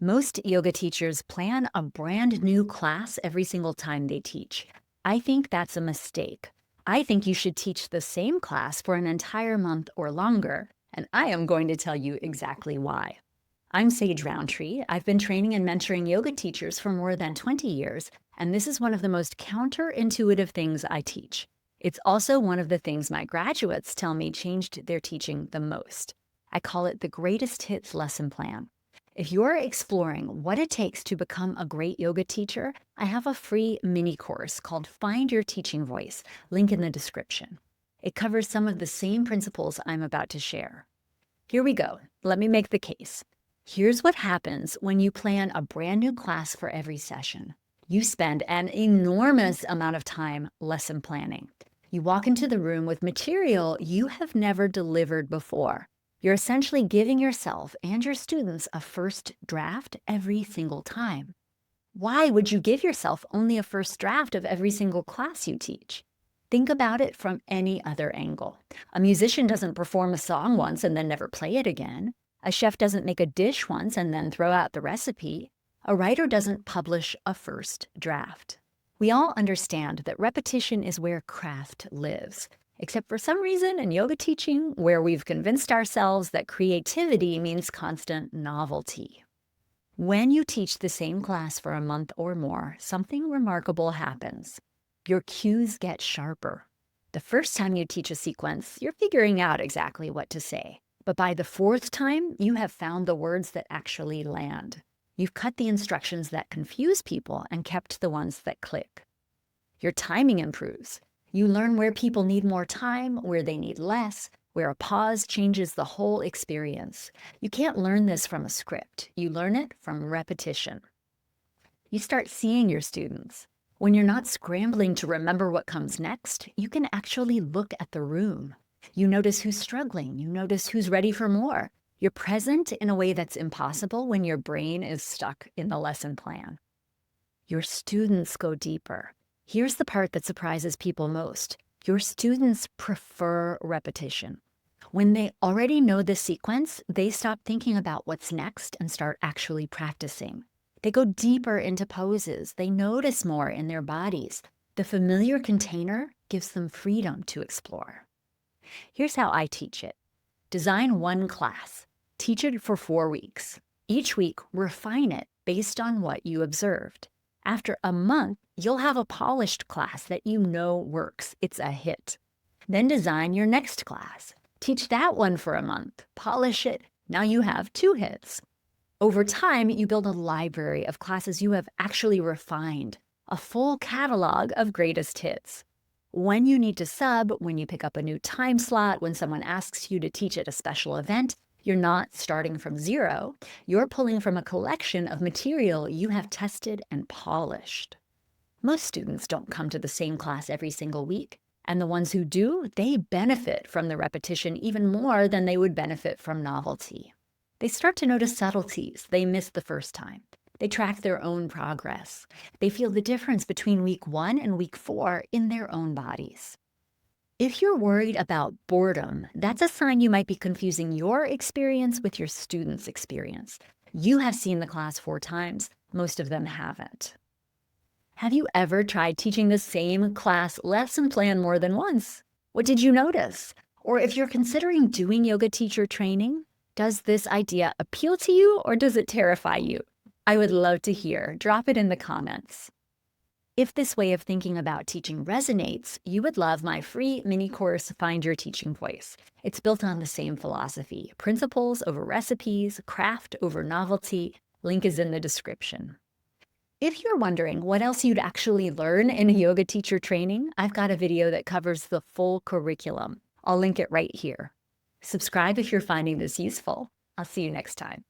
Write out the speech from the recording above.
Most yoga teachers plan a brand new class every single time they teach. I think that's a mistake. I think you should teach the same class for an entire month or longer, and I am going to tell you exactly why. I'm Sage Rountree. I've been training and mentoring yoga teachers for more than 20 years, and this is one of the most counterintuitive things I teach. It's also one of the things my graduates tell me changed their teaching the most. I call it the greatest hits lesson plan. If you're exploring what it takes to become a great yoga teacher, I have a free mini course called Find Your Teaching Voice, link in the description. It covers some of the same principles I'm about to share. Here we go. Let me make the case. Here's what happens when you plan a brand new class for every session. You spend an enormous amount of time lesson planning. You walk into the room with material you have never delivered before. You're essentially giving yourself and your students a first draft every single time. Why would you give yourself only a first draft of every single class you teach? Think about it from any other angle. A musician doesn't perform a song once and then never play it again. A chef doesn't make a dish once and then throw out the recipe. A writer doesn't publish a first draft. We all understand that repetition is where craft lives. Except for some reason in yoga teaching, where we've convinced ourselves that creativity means constant novelty. When you teach the same class for a month or more, something remarkable happens. Your cues get sharper. The first time you teach a sequence, you're figuring out exactly what to say. But by the fourth time, you have found the words that actually land. You've cut the instructions that confuse people and kept the ones that click. Your timing improves. You learn where people need more time, where they need less, where a pause changes the whole experience. You can't learn this from a script. You learn it from repetition. You start seeing your students. When you're not scrambling to remember what comes next, you can actually look at the room. You notice who's struggling. You notice who's ready for more. You're present in a way that's impossible when your brain is stuck in the lesson plan. Your students go deeper. Here's the part that surprises people most. Your students prefer repetition. When they already know the sequence, they stop thinking about what's next and start actually practicing. They go deeper into poses. They notice more in their bodies. The familiar container gives them freedom to explore. Here's how I teach it. Design one class. Teach it for 4 weeks. Each week, refine it based on what you observed. After a month, you'll have a polished class that you know works. It's a hit. Then design your next class. Teach that one for a month. Polish it. Now you have 2 hits. Over time, you build a library of classes you have actually refined, a full catalog of greatest hits. When you need to sub, when you pick up a new time slot, when someone asks you to teach at a special event, you're not starting from zero. You're pulling from a collection of material you have tested and polished. Most students don't come to the same class every single week, and the ones who do, they benefit from the repetition even more than they would benefit from novelty. They start to notice subtleties they missed the first time. They track their own progress. They feel the difference between week 1 and week 4 in their own bodies. If you're worried about boredom, that's a sign you might be confusing your experience with your students' experience. You have seen the class 4 times. Most of them haven't. Have you ever tried teaching the same class lesson plan more than once? What did you notice? Or if you're considering doing yoga teacher training, does this idea appeal to you or does it terrify you? I would love to hear. Drop it in the comments. If this way of thinking about teaching resonates, you would love my free mini course, Find Your Teaching Voice. It's built on the same philosophy, principles over recipes, craft over novelty. Link is in the description. If you're wondering what else you'd actually learn in a yoga teacher training, I've got a video that covers the full curriculum. I'll link it right here. Subscribe if you're finding this useful. I'll see you next time.